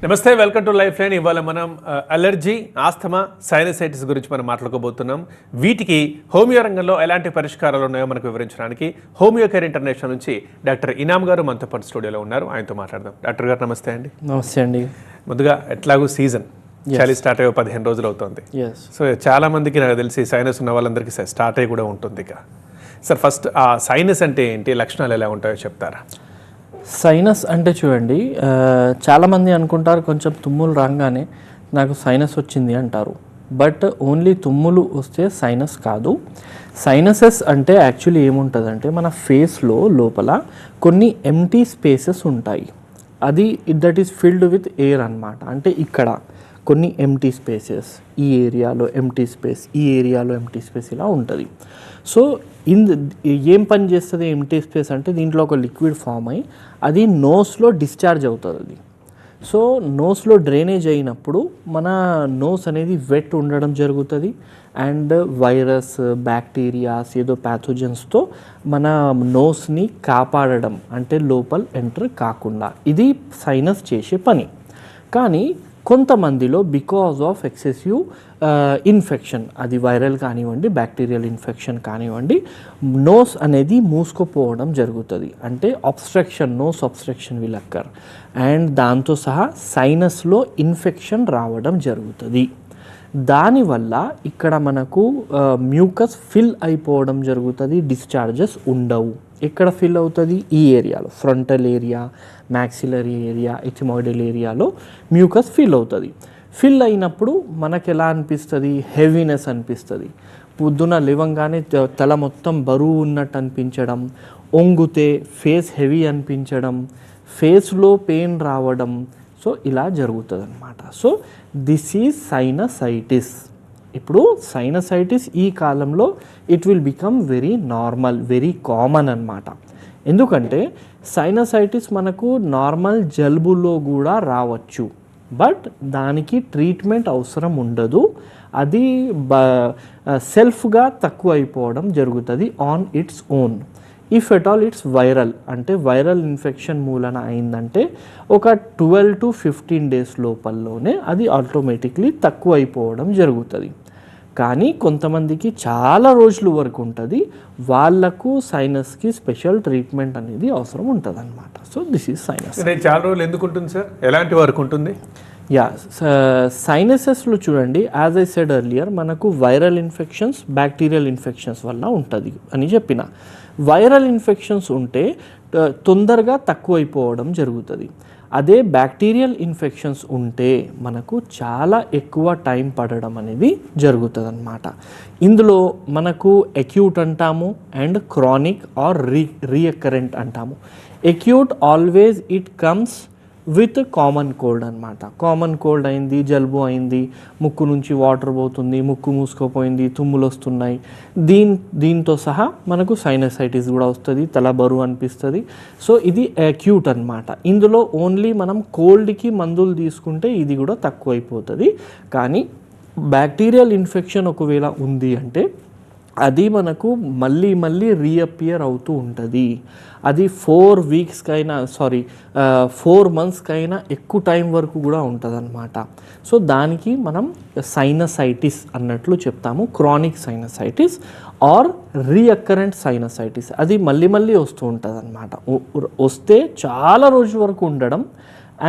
నమస్తే, welcome to life line. ఇవాళ మనం అలర్జీ, ఆస్తమా, సైనసైటిస్ గురించి మనం మాట్లాడుకోబోతున్నాం. వీటికి హోమియో రంగంలో ఎలాంటి పరిష్కారాలు ఉన్నాయో మనకు వివరించడానికి హోమియో కేర్ ఇంటర్నేషనల్ నుంచి డాక్టర్ ఇనామ్ గారు మనతో పాటు స్టూడియోలో ఉన్నారు. ఆయనతో మాట్లాడదాం. డాక్టర్ గారు నమస్తే అండి. నమస్తే అండి. ముందుగా ఎట్లాగూ సీజన్ చలి స్టార్ట్ అయ్యే 15 రోజులు అవుతుంది. సో చాలా మందికి నాకు తెలిసి సైనస్ ఉన్న వాళ్ళందరికీ స్టార్ట్ అయ్యి కూడా ఉంటుంది. ఇక సార్, ఫస్ట్ ఆ సైనస్ అంటే ఏంటి, లక్షణాలు ఎలా ఉంటాయో చెప్తారా? సైనస్ అంటే చూడండి, చాలామంది అనుకుంటారు కొంచెం తుమ్ములు రాగానే నాకు సైనస్ వచ్చింది అంటారు. బట్ ఓన్లీ తుమ్ములు వస్తే సైనస్ కాదు. సైనసెస్ అంటే యాక్చువల్లీ ఏముంటుందంటే మన ఫేస్లో లోపల కొన్ని ఎంటీ స్పేసెస్ ఉంటాయి. అది that is filled with air అన్నమాట. అంటే ఇక్కడ కొన్ని ఎంటీ స్పేసెస్, ఈ ఏరియాలో ఎంటీ స్పేస్, ఈ ఏరియాలో ఎంటీ స్పేస్ ఇలా ఉంటుంది. సో ఏం పని చేస్తుంది ఎంటీ స్పేస్ అంటే దీంట్లో ఒక లిక్విడ్ ఫామ్ అయ్యి అది నోస్లో డిశ్చార్జ్ అవుతుంది. అది సో నోస్లో డ్రైనేజ్ అయినప్పుడు మన నోస్ అనేది వెట్ ఉండడం జరుగుతుంది. అండ్ వైరస్, బ్యాక్టీరియాస్, ఏదో ప్యాథోజన్స్తో మన నోస్ని కాపాడడం, అంటే లోపల ఎంటర్ కాకుండా, ఇది సైనస్ చేసే పని. కానీ కొంతమందిలో బికాజ్ ఆఫ్ ఎక్సెసివ్ ఇన్ఫెక్షన్, అది వైరల్ కానివ్వండి, బ్యాక్టీరియల్ ఇన్ఫెక్షన్ కానివ్వండి, నోస్ అనేది మూసుకుపోవడం జరుగుతుంది. అంటే obstruction, nose obstruction will occur. And దాంతో సహా సైనస్లో ఇన్ఫెక్షన్ రావడం జరుగుతుంది. దానివల్ల ఇక్కడ మనకు మ్యూకస్ ఫిల్ అయిపోవడం జరుగుతుంది, డిశ్చార్జెస్ ఉండవు. ఎక్కడ ఫిల్ అవుతుంది? ఈ ఏరియాలో, ఫ్రంటల్ ఏరియా, మ్యాక్సిలరీ ఏరియా, ఎథిమాయిడల్ ఏరియాలో మ్యూకస్ ఫిల్ అవుతుంది. ఫిల్ అయినప్పుడు మనకు ఎలా అనిపిస్తుంది? హెవీనెస్ అనిపిస్తుంది. పొద్దున లేవంగానే తల మొత్తం బరువు ఉన్నట్టు అనిపించడం, ఒంగుతే ఫేస్ హెవీ అనిపించడం, ఫేస్లో పెయిన్ రావడం. సో ఇలా జరుగుతుంది అన్నమాట. So this is sinusitis. ఇప్పుడు సైనసైటిస్ ఈ కాలంలో it will become very normal, very common అన్నమాట. ఎందుకంటే సైనసైటిస్ మనకు నార్మల్ జలుబులో కూడా రావచ్చు. బట్ దానికి ట్రీట్మెంట్ అవసరం ఉండదు. అది సెల్ఫ్గా తక్కువ అయిపోవడం జరుగుతుంది on its own. If at all it's viral, అంటే వైరల్ ఇన్ఫెక్షన్ మూలన అయిందంటే ఒక 12 to 15 days లోపలనే అది ఆటోమేటిక్లీ తక్కువ అయిపోవడం జరుగుతుంది. కానీ కొంతమందికి చాలా రోజుల వరకు ఉంటుంది. వాళ్ళకు సైనస్కి స్పెషల్ ట్రీట్మెంట్ అనేది అవసరం ఉంటుంది అన్నమాట. So this is sinus. చాలా రోజులు ఎందుకు ఉంటుంది సార్? ఎలాంటి వరకు ఉంటుంది? సైనసెస్లో చూడండి, యాజ్ ఐ సెడ్ ఎర్లియర్, మనకు వైరల్ ఇన్ఫెక్షన్స్, బ్యాక్టీరియల్ ఇన్ఫెక్షన్స్ వల్ల ఉంటుంది అని చెప్పిన. వైరల్ ఇన్ఫెక్షన్స్ ఉంటే తొందరగా తక్కువ అయిపోవడం జరుగుతుంది. అదే బ్యాక్టీరియల్ ఇన్ఫెక్షన్స్ ఉంటే మనకు చాలా ఎక్కువ టైం పడడం అనేది జరుగుతుంది అన్నమాట. ఇందులో మనకు అక్యూట్ అంటాము అండ్ క్రానిక్ ఆర్ రీఅకరెంట్ అంటాము. Acute always it comes with common cold అనమాట. కామన్ కోల్డ్ అయింది, జలుబు అయింది, ముక్కు నుంచి వాటర్ పోతుంది, ముక్కు మూసుకుపోయింది, తుమ్ములు వస్తున్నాయి, దీంతో సహా మనకు సైనసైటిస్ కూడా వస్తుంది, తల బరువు అనిపిస్తుంది. సో ఇది అక్యూట్ అనమాట. ఇందులో ఓన్లీ మనం కోల్డ్కి మందులు తీసుకుంటే ఇది కూడా తక్కువ అయిపోతుంది. కానీ బ్యాక్టీరియల్ ఇన్ఫెక్షన్ ఒకవేళ ఉంది అంటే అది మనకు మళ్ళీ రీఅపియర్ అవుతూ ఉంటుంది. అది 4 monthskైనా ఎక్కువ టైం వరకు కూడా ఉంటుంది అన్నమాట. సో దానికి మనం సైనసైటిస్ అన్నట్లు చెప్తాము. Chronic sinusitis or recurrent sinusitis. అది మళ్ళీ వస్తూ ఉంటుంది అన్నమాట. వస్తే చాలా రోజుల వరకు ఉండడం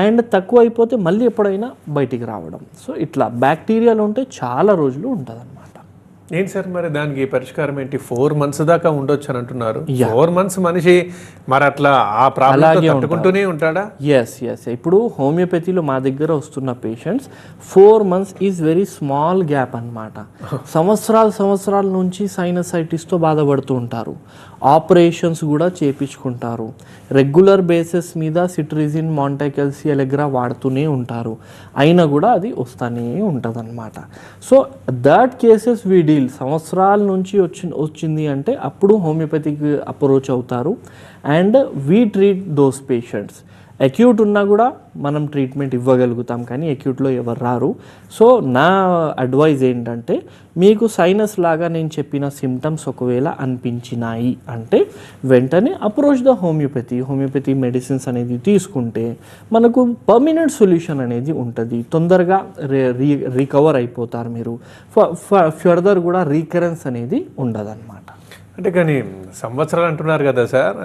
అండ్ తక్కువ అయిపోతే మళ్ళీ ఎప్పుడైనా బయటికి రావడం. సో ఇట్లా బ్యాక్టీరియాలు ఉంటే చాలా రోజులు ఉంటుంది అన్నమాట. ఏంటి సార్ మరి దానికి పరిష్కారం ఏంటి? 4 months దాకా ఉండొచ్చు అని అంటున్నారు. 4 months మనిషి మరి అట్లా ఆ ప్రాబ్లం తట్టుకుంటూనే ఉంటాడా? ఎస్. ఇప్పుడు హోమియోపతిలో మా దగ్గర వస్తున్న patients 4 months is very small gap అన్నమాట. సంవత్సరాల నుంచి సైనసైటిస్తో బాధపడుతూ ఉంటారు. ఆపరేషన్స్ కూడా చేయించుకుంటారు. రెగ్యులర్ బేసిస్ మీద సిట్రిజిన్, మాంటెకెల్సి, ఎలెగ్రా వాడుతూనే ఉంటారు. అయినా కూడా అది వస్తూనే ఉంటుంది అన్నమాట. So that cases we deal. సంవత్సరాల నుంచి వచ్చింది అంటే అప్పుడు హోమియోపతికి అప్రోచ్ అవుతారు and we treat those patients. Acute ఉన్నా కూడా మనం ట్రీట్మెంట్ ఇవ్వగలుగుతాం, కానీ అక్యూట్లో ఎవరు రారు. సో నా అడ్వైజ్ ఏంటంటే, మీకు సైనస్ లాగా నేను చెప్పిన సిమ్టమ్స్ ఒకవేళ అనిపించినాయి అంటే వెంటనే అప్రోచ్ ద హోమియోపతి మెడిసిన్స్ అనేది తీసుకుంటే మనకు పర్మనెంట్ సొల్యూషన్ అనేది ఉంటుంది. తొందరగా రికవర్ అయిపోతారు మీరు. ఫర్దర్ కూడా రీకరెన్స్ అనేది ఉండదన్నమాట. అంటే కానీ సంవత్సరాలు అంటున్నారు కదా sir,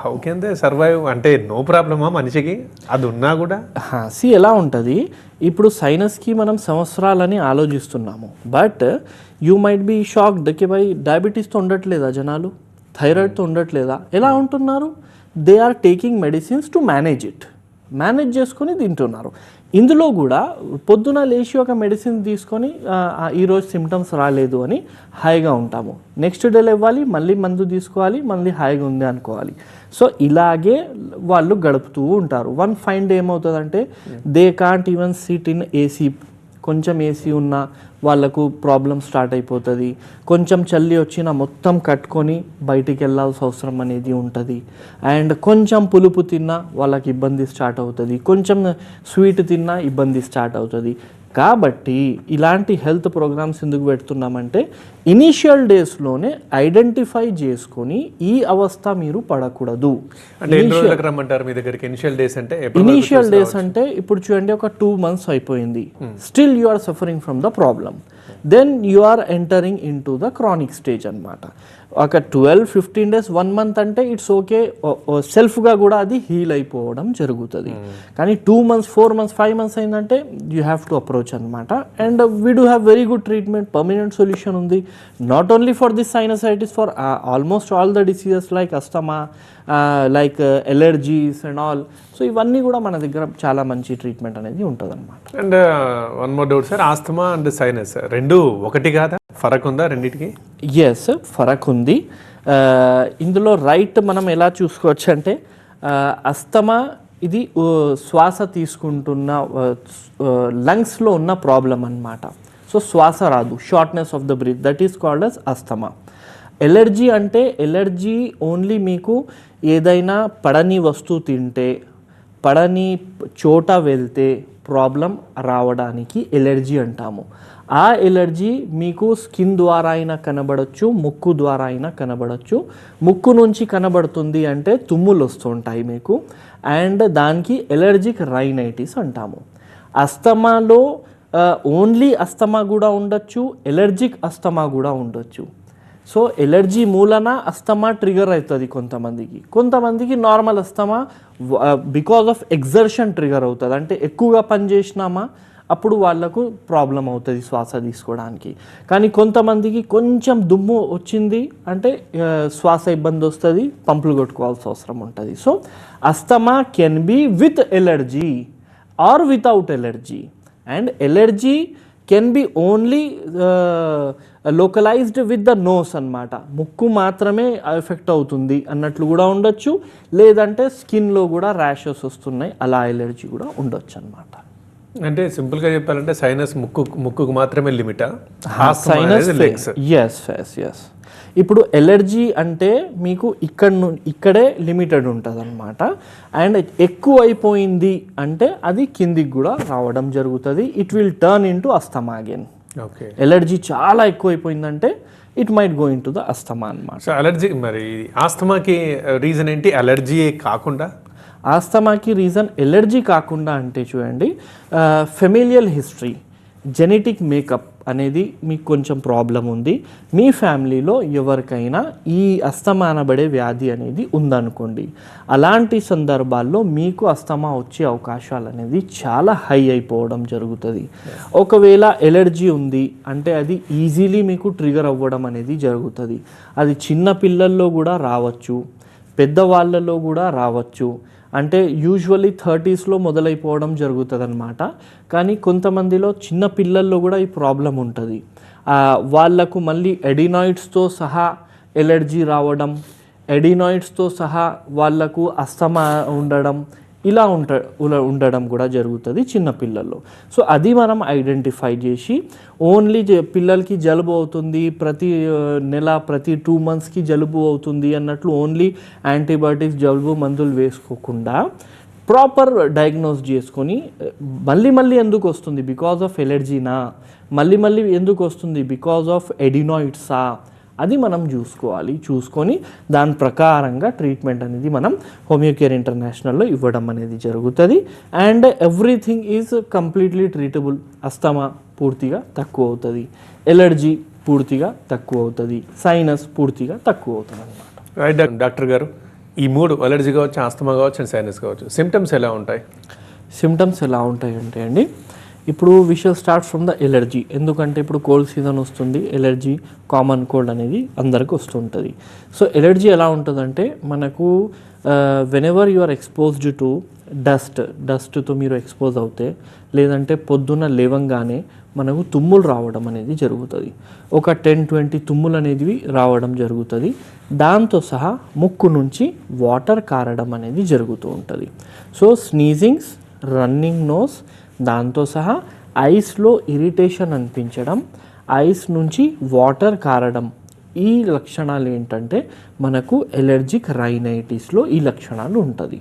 how can they survive? అంటే నో ప్రాబ్లమా మనిషికి అది ఉన్నా కూడా? ఎలా ఉంటుంది, ఇప్పుడు సైనస్కి మనం సంవత్సరాలని ఆలోచిస్తున్నాము, but you might be shocked కి బై డయాబెటీస్తో ఉండట్లేదా జనాలు, థైరాయిడ్తో ఉండట్లేదా? ఎలా ఉంటున్నారు? They are taking medicines to manage చేసుకొని తింటున్నారు. ఇందులో కూడా పొద్దున లేచి ఒక మెడిసిన్ తీసుకొని ఈరోజు సిమ్టమ్స్ రాలేదు అని హాయిగా ఉంటాము, నెక్స్ట్ డే లేవాలి, మళ్ళీ మందు తీసుకోవాలి, మళ్ళీ హాయిగా ఉంది అనుకోవాలి. సో ఇలాగే వాళ్ళు గడుపుతూ ఉంటారు. వన్ ఫైన్ డే ఏమవుతుందంటే they can't even SIT in AC. కొంచెం ఏసీ ఉన్నా వాళ్ళకు ప్రాబ్లం స్టార్ట్ అయిపోతుంది. కొంచెం చల్లి వచ్చినా మొత్తం కట్టుకొని బయటికి వెళ్ళాల్సిన అవసరం అనేది ఉంటుంది. అండ్ కొంచెం పులుపు తిన్నా వాళ్ళకి ఇబ్బంది స్టార్ట్ అవుతుంది, కొంచెం స్వీట్ తిన్నా ఇబ్బంది స్టార్ట్ అవుతుంది. కాబట్టి ఇలాంటి హెల్త్ ప్రోగ్రామ్స్ ఎందుకు పెడుతున్నామంటే ఇనీషియల్ డేస్లోనే ఐడెంటిఫై చేసుకొని ఈ అవస్థ మీరు పడకూడదు. ఇనీషియల్ డేస్ అంటే ఇప్పుడు చూడండి, ఒక 2 months అయిపోయింది, still you are suffering from the problem, then you are entering in to the chronic stage అనమాట. ఒక 12-15 days 1 month అంటే ఇట్స్ ఓకే, సెల్ఫ్గా కూడా అది హీల్ అయిపోవడం జరుగుతుంది. కానీ 2 months 4 months 5 months అయిందంటే యూ హ్యావ్ టు అప్రోచ్ అనమాట. And we do have very good treatment, permanent solution ఉంది, not only for this sinusitis, for almost all the diseases like asthma, like allergies and all. So ఇవన్నీ కూడా మన దగ్గర చాలా మంచి treatment అనేది ఉంటుంది అనమాట. And one more doubt sir, asthma and sinus రెండు ఒకటి కాదా? ఫరక్ ఉందా రెండింటికి? ఎస్, ఫరక్ ఉంది. ఇందులో మనం ఎలా చూసుకోవచ్చు అంటే, అస్తమా ఇది శ్వాస తీసుకుంటున్న లంగ్స్లో ఉన్న ప్రాబ్లం అన్నమాట. సో శ్వాస రాదు, shortness of the breath, that is called as asthma. Allergy అంటే ఎలర్జీ ఓన్లీ మీకు ఏదైనా పడని వస్తువు తింటే, పడని చోట వెళ్తే ప్రాబ్లం రావడానికి ఎలర్జీ అంటాము. ఆ ఎలర్జీ మీకు స్కిన్ ద్వారా అయినా కనబడచ్చు, ముక్కు ద్వారా అయినా కనబడచ్చు. ముక్కు నుంచి కనబడుతుంది అంటే తుమ్ములు వస్తుంటాయి మీకు, అండ్ దానికి ఎలర్జిక్ రైనైటిస్ అంటాము. అస్తమాలో ఓన్లీ అస్తమా కూడా ఉండొచ్చు, ఎలర్జిక్ అస్తమా కూడా ఉండొచ్చు. సో ఎలర్జీ మూలన అస్తమా ట్రిగర్ అవుతుంది కొంతమందికి normal asthma because of exertion trigger అవుతుంది. అంటే ఎక్కువగా పని చేసినామా అప్పుడు వాళ్ళకు ప్రాబ్లం అవుతుంది శ్వాస తీసుకోవడానికి. కానీ కొంతమందికి కొంచెం దుమ్ము వచ్చింది అంటే శ్వాస ఇబ్బంది వస్తుంది, పంపులు కొట్టుకోవాల్సిన అవసరం ఉంటుంది. So asthma can be with allergy or without allergy, and allergy can be only localized with the nose అన్నమాట. ముక్కు మాత్రమే ఎఫెక్ట్ అవుతుంది అన్నట్లు కూడా ఉండొచ్చు, లేదంటే స్కిన్లో కూడా ర్యాషెస్ వస్తున్నాయి, అలా ఎలర్జీ కూడా ఉండొచ్చు అన్నమాట. అంటే సింపుల్గా చెప్పాలంటే సైనస్ ముక్కుకు మాత్రమే లిమిటా? Sinus yes. ఇప్పుడు ఎలర్జీ అంటే మీకు ఇక్కడే లిమిటెడ్ ఉంటుంది అనమాట. అండ్ ఎక్కువ అయిపోయింది అంటే అది కిందికి కూడా రావడం జరుగుతుంది. It will turn in to asthma again. Allergy చాలా ఎక్కువ అయిపోయిందంటే it might go in to the asthma అనమాట. సో అలర్జీ, మరి ఆస్తమాకి రీజన్ ఏంటి? అలర్జీ కాకుండా ఆస్తమాకి రీజన్ ఎలర్జీ కాకుండా అంటే చూడండి, ఫెమిలియల్ హిస్టరీ, జెనెటిక్ మేకప్ అనేది మీకు కొంచెం ప్రాబ్లం ఉంది, మీ ఫ్యామిలీలో ఎవరికైనా ఈ అస్తమా అనబడే వ్యాధి అనేది ఉందనుకోండి, అలాంటి సందర్భాల్లో మీకు అస్తమా వచ్చే అవకాశాలు అనేది చాలా హై అయిపోవడం జరుగుతుంది. ఒకవేళ ఎలర్జీ ఉంది అంటే అది ఈజీలీ మీకు ట్రిగర్ అవ్వడం అనేది జరుగుతుంది. అది చిన్న పిల్లల్లో కూడా రావచ్చు, పెద్దవాళ్ళలో కూడా రావచ్చు. అంటే యూజువల్లీ 30s మొదలైపోవడం జరుగుతుంది అనమాట. కానీ కొంతమందిలో చిన్న పిల్లల్లో కూడా ఈ ప్రాబ్లం ఉంటుంది. వాళ్లకు మళ్ళీ ఎడినాయిడ్స్తో సహా ఎలర్జీ రావడం, ఎడినాయిడ్స్తో సహా వాళ్లకు అస్తమా ఉండడం, ఇలా ఉండడం కూడా జరుగుతుంది చిన్నపిల్లల్లో. సో అది మనం ఐడెంటిఫై చేసి ఓన్లీ పిల్లలకి జలుబు అవుతుంది, ప్రతి నెల ప్రతి 2 monthsకి జలుబు అవుతుంది అన్నట్లు ఓన్లీ యాంటీబయాటిక్స్ జలుబు మందులు వేసుకోకుండా ప్రాపర్ డయాగ్నోస్ చేసుకొని మళ్ళీ మళ్ళీ ఎందుకు వస్తుంది బికాజ్ ఆఫ్ ఎలర్జీనా, మళ్ళీ మళ్ళీ ఎందుకు వస్తుంది బికాజ్ ఆఫ్ ఎడినాయిడ్సా, అది మనం చూసుకొని దాని ప్రకారంగా ట్రీట్మెంట్ అనేది మనం హోమియోకేర్ ఇంటర్నేషనల్లో ఇవ్వడం అనేది జరుగుతుంది. And everything is completely treatable. Asthma పూర్తిగా తక్కువ అవుతుంది, ఎలర్జీ పూర్తిగా తక్కువ అవుతుంది, సైనస్ పూర్తిగా తక్కువ అవుతుంది అన్నమాట. రైట్ డాక్టర్ గారు, ఈ 3 అలర్జీ కావచ్చు, ఆస్తమా కావచ్చు అండ్ సైనస్ కావచ్చు, సిమ్టమ్స్ ఎలా ఉంటాయి? సిమ్టమ్స్ ఎలా ఉంటాయంటే అండి, ఇప్పుడు we shall start from the allergy. ఎందుకంటే ఇప్పుడు కోల్డ్ సీజన్ వస్తుంది, ఎలర్జీ కామన్ కోల్డ్ అనేది అందరికి వస్తుంటుంది. సో ఎలర్జీ ఎలా ఉంటుందంటే మనకు whenever you are exposed to డస్ట్తో మీరు ఎక్స్పోజ్ అవుతే, లేదంటే పొద్దున్న లేవంగానే మనకు తుమ్ములు రావడం అనేది జరుగుతుంది. ఒక 10-20 తుమ్ములు అనేవి రావడం జరుగుతుంది. దాంతో సహా ముక్కు నుంచి వాటర్ కారడం అనేది జరుగుతూ ఉంటుంది. సో స్నీజింగ్స్, రన్నింగ్ నోస్, దాంతో సహా ఐస్లో ఇరిటేషన్ అనిపించడం, ఐస్ నుంచి వాటర్ కారడం, ఈ లక్షణాలు ఏంటంటే మనకు ఎలర్జిక్ రైనైటిస్లో ఈ లక్షణాలు ఉంటుంది.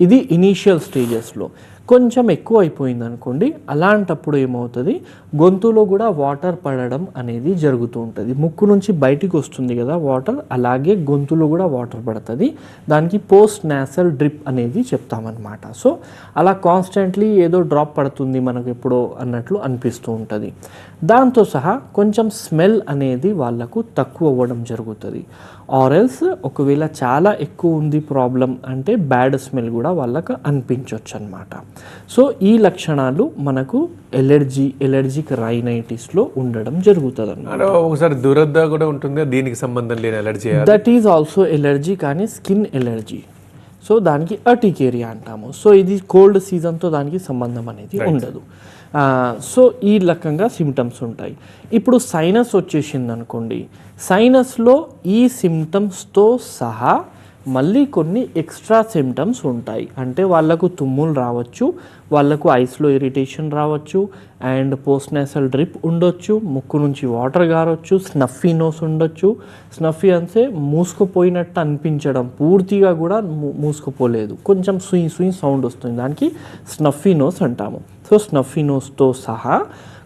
ఇది ఇనీషియల్ స్టేజెస్లో. కొంచెం ఎక్కువ అయిపోయింది అనుకోండి, అలాంటప్పుడు ఏమవుతుంది, గొంతులో కూడా వాటర్ పడడం అనేది జరుగుతూ ఉంటుంది. ముక్కు నుంచి బయటికి వస్తుంది కదా వాటర్, అలాగే గొంతులో కూడా వాటర్ పడుతుంది. దానికి పోస్ట్ నాసల్ డ్రిప్ అనేది చెప్తామన్నమాట. సో అలా కాన్స్టెంట్లీ ఏదో డ్రాప్ పడుతుంది మనకు ఎప్పుడో అన్నట్లు అనిపిస్తూ ఉంటుంది. దాంతో సహా కొంచెం స్మెల్ అనేది వాళ్ళకు తక్కువ అవ్వడం జరుగుతుంది. ఆరెల్స్ ఒకవేళ చాలా ఎక్కువ ఉంది ప్రాబ్లం అంటే బ్యాడ్ స్మెల్ కూడా వాళ్ళకు అనిపించవచ్చు అన్నమాట. సో ఈ లక్షణాలు మనకు ఎలర్జిక్ రైనైటిస్లో ఉండడం జరుగుతుంది అన్నమాట. ఒకసారి దురద కూడా ఉంటుంది, దీనికి సంబంధం లేని allergy. That is also allergy, కానీ స్కిన్ ఎలర్జీ. సో దానికి అర్టికేరియా అంటాము. సో ఇది కోల్డ్ సీజన్తో దానికి సంబంధం అనేది ఉండదు. సో ఈ రకంగా సిమ్టమ్స్ ఉంటాయి. ఇప్పుడు సైనస్ వచ్చేసింది అనుకోండి, సైనస్లో ఈ సిమ్టమ్స్తో సహా మళ్ళీ కొన్ని ఎక్స్ట్రా సిమ్టమ్స్ ఉంటాయి. అంటే వాళ్ళకు తుమ్ములు రావచ్చు, వాళ్ళకు ఐస్లో ఇరిటేషన్ రావచ్చు, అండ్ పోస్ట్ నేసల్ డ్రిప్ ఉండొచ్చు, ముక్కు నుంచి వాటర్ గారొచ్చు, స్నఫీ నోస్ ఉండొచ్చు. స్నఫీ అంటే మూసుకుపోయినట్టు అనిపించడం, పూర్తిగా కూడా మూసుకుపోలేదు, కొంచెం సుయి సౌండ్ వస్తుంది, దానికి స్నఫీ నోస్ అంటాము. సో స్నఫీ నోస్తో సహా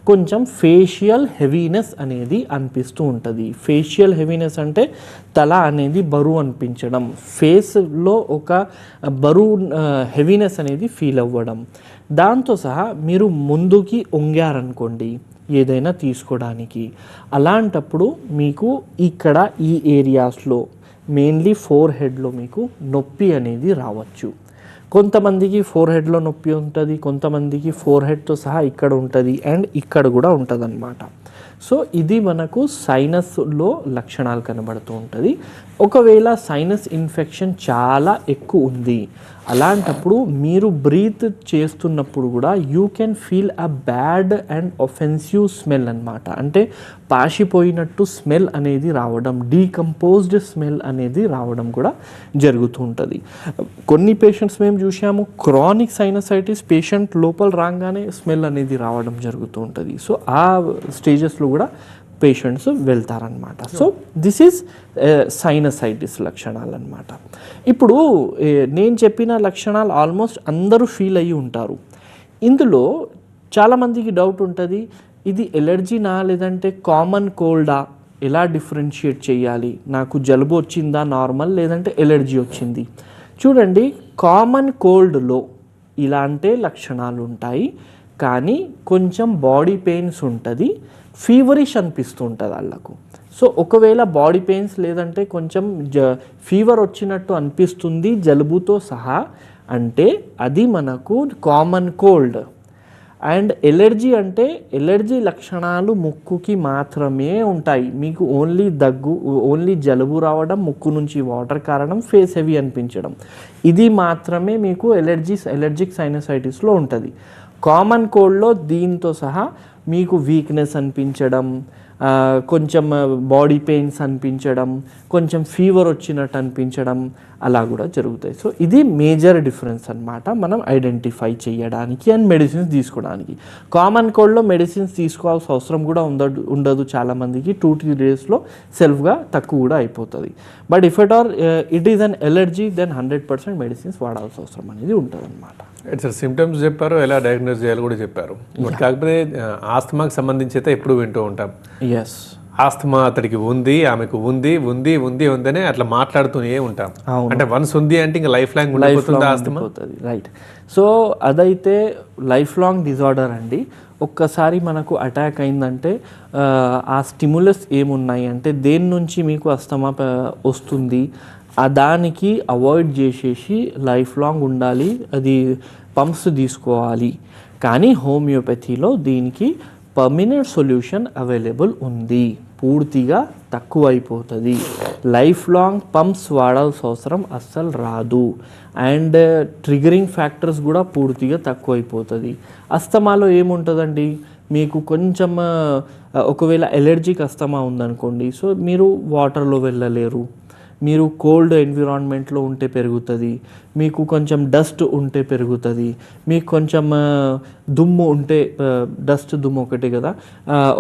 కొంచెం ఫేషియల్ హెవీనెస్ అనేది అనిపిస్తూ ఉంటుంది. ఫేషియల్ హెవీనెస్ అంటే తల అనేది బరువు అనిపించడం, ఫేస్లో ఒక బరువు హెవీనెస్ అనేది ఫీల్ అవ్వడం. దాంతో సహా మీరు ముందుకి వంగారనుకోండి ఏదైనా తీసుకోవడానికి, అలాంటప్పుడు మీకు ఇక్కడ ఈ ఏరియాస్లో మెయిన్లీ ఫోర్ హెడ్లో మీకు నొప్పి అనేది రావచ్చు. కొంతమందికి ఫోర్ హెడ్లో నొప్పి ఉంటుంది, కొంతమందికి ఫోర్ హెడ్తో సహా ఇక్కడ ఉంటుంది అండ్ ఇక్కడ కూడా ఉంటుంది అన్నమాట. సో ఇది మనకు సైనస్లో లక్షణాలు కనబడుతూ ఉంటుంది. ఒకవేళ సైనస్ ఇన్ఫెక్షన్ చాలా ఎక్కువ ఉంది, అలాంటప్పుడు మీరు బ్రీత్ చేస్తున్నప్పుడు కూడా you can feel a bad and offensive smell అన్నమాట. అంటే పాషిపోయినట్టు స్మెల్ అనేది రావడం, డీకంపోజ్డ్ స్మెల్ అనేది రావడం కూడా జరుగుతూ ఉంటుంది. కొన్ని పేషెంట్స్ మేము చూసాము, క్రానిక్ సైనసైటిస్ పేషెంట్ లోపల రాగానే స్మెల్ అనేది రావడం జరుగుతూ ఉంటుంది. సో ఆ స్టేజెస్లో కూడా పేషెంట్స్ వెళ్తారనమాట. సో దిస్ ఈజ్ సైనసైటిస్ లక్షణాలు అనమాట. ఇప్పుడు నేను చెప్పిన లక్షణాలు ఆల్మోస్ట్ అందరూ ఫీల్ అయ్యి ఉంటారు. ఇందులో చాలామందికి డౌట్ ఉంటుంది, ఇది ఎలర్జీనా లేదంటే కామన్ కోల్డా, ఎలా డిఫరెన్షియేట్ చేయాలి, నాకు జలుబు వచ్చిందా నార్మల్ లేదంటే ఎలర్జీ వచ్చింది. చూడండి, కామన్ కోల్డ్లో ఇలాంటి లక్షణాలు ఉంటాయి, కానీ కొంచెం బాడీ పెయిన్స్ ఉంటుంది, ఫీవరిష్ అనిపిస్తూ ఉంటుంది వాళ్ళకు. సో ఒకవేళ బాడీ పెయిన్స్ లేదంటే కొంచెం ఫీవర్ వచ్చినట్టు అనిపిస్తుంది జలుబుతో సహా, అంటే అది మనకు కామన్ కోల్డ్. అండ్ ఎలర్జీ అంటే ఎలర్జీ లక్షణాలు ముక్కుకి మాత్రమే ఉంటాయి. మీకు ఓన్లీ దగ్గు, ఓన్లీ జలుబు రావడం, ముక్కు నుంచి వాటర్ కారడం, ఫేస్ హెవీ అనిపించడం, ఇది మాత్రమే మీకు ఎలర్జిక్ సైనసైటిస్లో ఉంటుంది. కామన్ కోల్డ్లో దీంతో సహా మీకు వీక్నెస్ అనిపించడం, కొంచెం బాడీ పెయిన్స్ అనిపించడం, కొంచెం ఫీవర్ వచ్చినట్టు అనిపించడం అలా కూడా జరుగుతాయి. సో ఇది మేజర్ డిఫరెన్స్ అన్నమాట మనం ఐడెంటిఫై చేయడానికి అండ్ మెడిసిన్స్ తీసుకోవడానికి. కామన్ కోల్డ్లో మెడిసిన్స్ తీసుకోవాల్సిన అవసరం కూడా ఉండదు చాలామందికి. 2-3 డేస్లో సెల్ఫ్గా తక్కువ కూడా అయిపోతుంది. But if it or it is an allergy then 100% medicines వాడాల్సిన అవసరం అనేది ఉంటుంది అన్నమాట. సార్ సిమ్టమ్స్ చెప్పారు, ఎలా డయాగ్నోస్ చేయాలో కూడా చెప్పారు. బట్ కాకపోతే ఆస్తమాకి సంబంధించి అయితే ఎప్పుడు వింటూ ఉంటాం, ఎస్ ఆస్తమా అతడికి ఉంది, ఆమెకు ఉంది ఉంది ఉంది ఉందనే అట్లా మాట్లాడుతూనే ఉంటాం. అంటే వన్స్ ఉంది అంటే ఇంకా లైఫ్ లాంగ్ ఉండిపోతుంది ఆస్తమా. రైట్. సో అదైతే లైఫ్ లాంగ్ డిజార్డర్ అండి. ఒక్కసారి మనకు అటాక్ అయిందంటే ఆ స్టిమ్యులస్ ఏమున్నాయి అంటే దేని నుంచి మీకు ఆస్తమా వస్తుంది దానికి అవాయిడ్ చేసేసి లైఫ్ లాంగ్ ఉండాలి, అది పంప్స్ తీసుకోవాలి. కానీ హోమియోపతిలో దీనికి పర్మనెంట్ సొల్యూషన్ అవైలబుల్ ఉంది. పూర్తిగా తక్కువ అయిపోతుంది, లైఫ్ లాంగ్ పంప్స్ వాడాల్సిన అవసరం అస్సలు రాదు. అండ్ ట్రిగరింగ్ ఫ్యాక్టర్స్ కూడా పూర్తిగా తక్కువ అయిపోతుంది. అస్తమాలో ఏముంటుందండి, మీకు కొంచెం ఒకవేళ ఎలర్జిక్ అస్తమా ఉందనుకోండి, సో మీరు వాటర్లో వెళ్ళలేరు, మీరు కోల్డ్ ఎన్విరాన్మెంట్లో ఉంటే పెరుగుతుంది, మీకు కొంచెం డస్ట్ ఉంటే పెరుగుతుంది, మీకు కొంచెం దుమ్ము ఉంటే, డస్ట్ దుమ్ము ఒకటే కదా,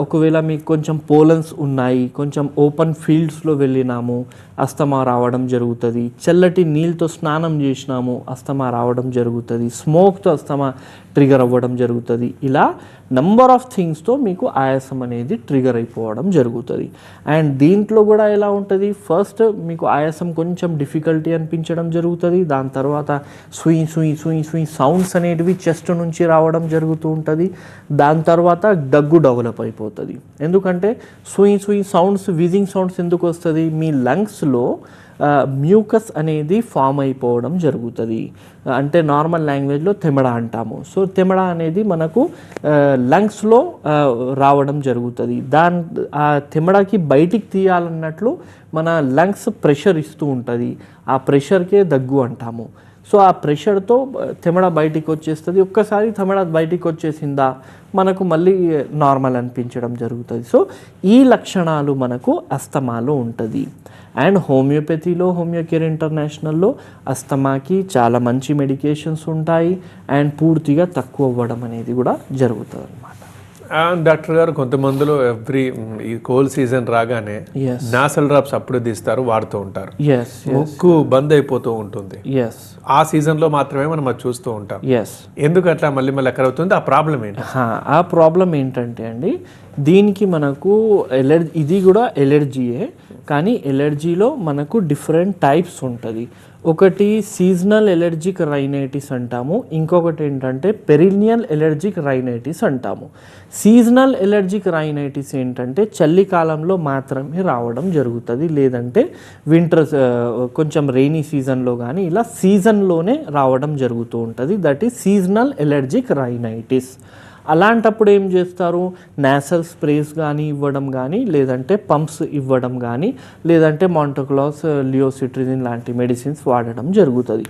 ఒకవేళ మీకు కొంచెం పోలన్స్ ఉన్నాయి, కొంచెం ఓపెన్ ఫీల్డ్స్లో వెళ్ళినాము అస్తమా రావడం జరుగుతుంది, చల్లటి నీళ్ళతో స్నానం చేసినాము అస్తమా రావడం జరుగుతుంది, స్మోక్తో అస్తమా ట్రిగర్ అవ్వడం జరుగుతుంది. ఇలా నంబర్ ఆఫ్ థింగ్స్తో మీకు ఆయాసం అనేది ట్రిగర్ అయిపోవడం జరుగుతుంది. అండ్ దీంట్లో కూడా ఎలా ఉంటుంది, ఫస్ట్ మీకు ఆయాసం కొంచెం డిఫికల్టీ అనిపించడం జరుగుతుంది, దాని తర్వాత సుయి సుయి సుయి సుయి సౌండ్స్ అనేటివి చెస్ట్ నుంచి రావడం జరుగుతూ ఉంటుంది, దాని తర్వాత దగ్గు డెవలప్ అయిపోతుంది. ఎందుకంటే సుయి సుయి సౌండ్స్, విజింగ్ సౌండ్స్ ఎందుకు వస్తుంది, మీ లంగ్స్లో మ్యూకస్ అనేది ఫామ్ అయిపోవడం జరుగుతుంది. అంటే నార్మల్ లాంగ్వేజ్లో తెమడ అంటాము. సో తెమడ అనేది మనకు లంగ్స్లో రావడం జరుగుతుంది. ఆ తెమడకి బయటికి తీయాలన్నట్లు మన లంగ్స్ ప్రెషర్ ఇస్తూ ఉంటుంది, ఆ ప్రెషర్కే దగ్గు అంటాము. సో ఆ ప్రెషర్తో తెమడ బయటికి వచ్చేస్తుంది. ఒక్కసారి తెమడ బయటికి వచ్చేసిందా మనకు మళ్ళీ నార్మల్ అనిపించడం జరుగుతుంది. సో ఈ లక్షణాలు మనకు అస్తమాలో ఉంటుంది. అండ్ హోమియోపతిలో, హోమియోకేర్ ఇంటర్నేషనల్లో అస్తమాకి చాలా మంచి మెడికేషన్స్ ఉంటాయి అండ్ పూర్తిగా తక్కువ అవ్వడం అనేది కూడా జరుగుతుంది అన్నమాట. డాక్టర్ గారు కొంతమందిలో ఈ కోల్డ్ సీజన్ రాగానే నాసల్ డ్రాప్స్ అప్పుడు తీస్తారు, వాడుతూ ఉంటారు, ముక్కు బంద్ అయిపోతూ ఉంటుంది. ఆ సీజన్ లో మాత్రమే మనం అది చూస్తూ ఉంటాం. ఎందుకు అట్లా మళ్ళీ మళ్ళీ ఎక్కడ అవుతుంది, ఆ ప్రాబ్లం ఏంటి? ఆ ప్రాబ్లం ఏంటంటే అండి, దీనికి మనకు ఇది కూడా ఎలర్జీయే, కానీ ఎలర్జీలో మనకు డిఫరెంట్ టైప్స్ ఉంటుంది. ఒకటి సీజనల్ ఎలర్జిక్ రైనైటిస్ అంటాము, ఇంకొకటి ఏంటంటే పెరినియల్ ఎలర్జిక్ రైనైటిస్ అంటాము. సీజనల్ ఎలర్జిక్ రైనైటిస్ ఏంటంటే చలికాలంలో మాత్రమే రావడం జరుగుతుంది, లేదంటే వింటర్ కొంచెం రెయినీ సీజన్లో కానీ ఇలా సీజన్లోనే రావడం జరుగుతూ ఉంటుంది. That is seasonal allergic rhinitis. అలాంటప్పుడు ఏం చేస్తారు, నాసల్ స్ప్రేస్ కానీ ఇవ్వడం కానీ, లేదంటే పంప్స్ ఇవ్వడం కానీ, లేదంటే మాంటోక్లాస్, లియోసిట్రిజిన్ లాంటి మెడిసిన్స్ వాడడం జరుగుతుంది.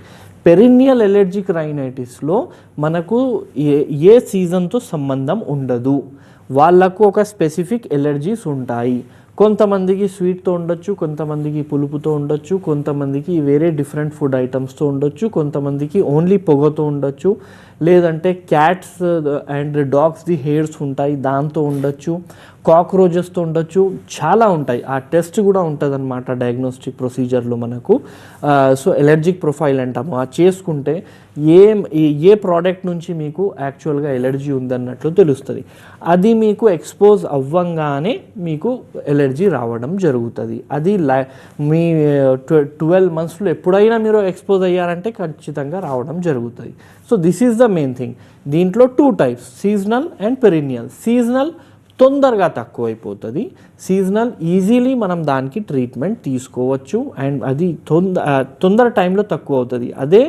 పెరినియల్ ఎలర్జిక్ రైనైటిస్లో మనకు ఏ సీజన్తో సంబంధం ఉండదు, వాళ్ళకు ఒక స్పెసిఫిక్ ఎలర్జీస్ ఉంటాయి. కొంతమందికి స్వీట్తో ఉండొచ్చు, కొంతమందికి పులుపుతో ఉండొచ్చు, కొంతమందికి వేరే డిఫరెంట్ ఫుడ్ ఐటమ్స్తో ఉండొచ్చు, కొంతమందికి ఓన్లీ పొగతో ఉండొచ్చు, లేదంటే క్యాట్స్ అండ్ డాగ్స్ది హెయిర్స్ ఉంటాయి దాంతో ఉండొచ్చు, కాక్రోచెస్తో ఉండొచ్చు, చాలా ఉంటాయి. ఆ టెస్ట్ కూడా ఉంటుంది అన్నమాట డయాగ్నోస్టిక్ ప్రొసీజర్లో మనకు. సో ఎలర్జిక్ ప్రొఫైల్ అంటాము, అది చేసుకుంటే ఏ ప్రోడక్ట్ నుంచి మీకు యాక్చువల్గా ఎలర్జీ ఉందన్నట్లు తెలుస్తుంది. అది మీకు ఎక్స్పోజ్ అవ్వంగానే మీకు ఎలర్జీ రావడం జరుగుతుంది. అది మీ 12 monthsలో ఎప్పుడైనా మీరు ఎక్స్పోజ్ అయ్యారంటే ఖచ్చితంగా రావడం జరుగుతుంది. So this is the main thing. దీంట్లో 2 types, seasonal and perineal. Seasonal తొందరగా తక్కువ అయిపోతుంది, సీజనల్ ఈజీలీ మనం దానికి ట్రీట్మెంట్ తీసుకోవచ్చు అండ్ అది తొందర టైంలో తక్కువ అవుతుంది. అదే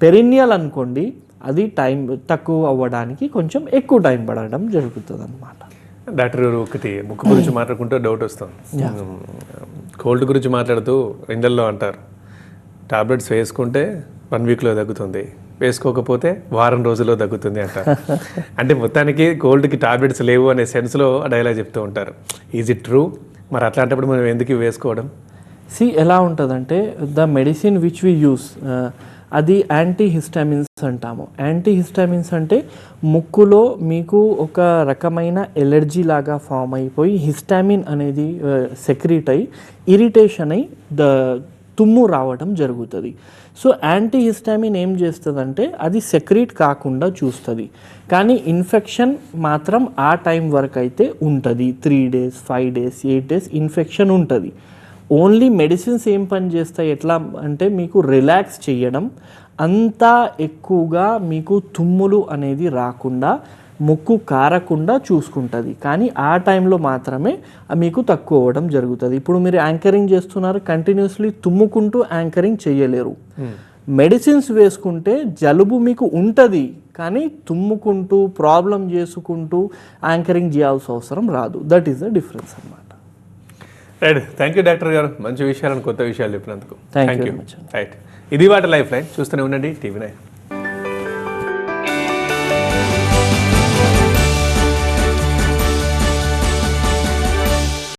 పెరినియల్ అనుకోండి, అది టైం తక్కువ అవ్వడానికి కొంచెం ఎక్కువ టైం పడడం జరుగుతుంది అన్నమాట. డాక్టర్ గారు, ఒకటి ముక్కు గురించి మాట్లాడుకుంటే డౌట్ వస్తుంది. కోల్డ్ గురించి మాట్లాడుతూ ఇండల్లో అంటారు టాబ్లెట్స్ వేసుకుంటే 1 weekలో తగ్గుతుంది, వేసుకోకపోతే వారం రోజుల్లో తగ్గుతుంది అంటారు. అంటే మొత్తానికి కోల్డ్కి టాబ్లెట్స్ లేవు అనే సెన్స్లో డైలాగ్ చెప్తూ ఉంటారు. Is it true? మరి అట్లాంటప్పుడు మనం ఎందుకు ఇవి వేసుకోవడం? ఎలా ఉంటుందంటే the medicine which we use అది యాంటీహిస్టామిన్స్ అంటాము. యాంటీహిస్టామిన్స్ అంటే ముక్కులో మీకు ఒక రకమైన ఎలర్జీ లాగా ఫామ్ అయిపోయి హిస్టామిన్ అనేది సెక్రీట్ అయ్యి ఇరిటేషన్ అయ్యి తుమ్ము రావడం జరుగుతుంది. సో యాంటీహిస్టామిన్ ఏం చేస్తుందంటే అది సెక్రీట్ కాకుండా చూస్తుంది, కానీ ఇన్ఫెక్షన్ మాత్రం ఆ టైం వరకు అయితే ఉంటుంది. 3 days 5 days 8 days ఇన్ఫెక్షన్ ఉంటుంది. ఓన్లీ మెడిసిన్స్ ఏం పని చేస్తాయి ఎట్లా అంటే మీకు రిలాక్స్ చేయడం, అంతా ఎక్కువగా మీకు తుమ్ములు అనేది రాకుండా ముక్కు కారకుండా చూసుకుంటుంది, కానీ ఆ టైంలో మాత్రమే మీకు తక్కువ అవ్వడం జరుగుతుంది. ఇప్పుడు మీరు యాంకరింగ్ చేస్తున్నారు, కంటిన్యూస్లీ తుమ్ముకుంటూ యాంకరింగ్ చేయలేరు. మెడిసిన్స్ వేసుకుంటే జలుబు మీకు ఉంటుంది, కానీ తుమ్ముకుంటూ ప్రాబ్లం చేసుకుంటూ యాంకరింగ్ చేయాల్సిన అవసరం రాదు. దట్ ఈస్ ద డిఫరెన్స్ అన్నమాట. రైట్, థ్యాంక్ యూ డాక్టర్ గారు, మంచి విషయాలను కొత్త విషయాలు చెప్పినందుకు. Thank you. రైట్, ఇది వాటి లైఫ్ లైన్. చూస్తూనే ఉండండి TV9.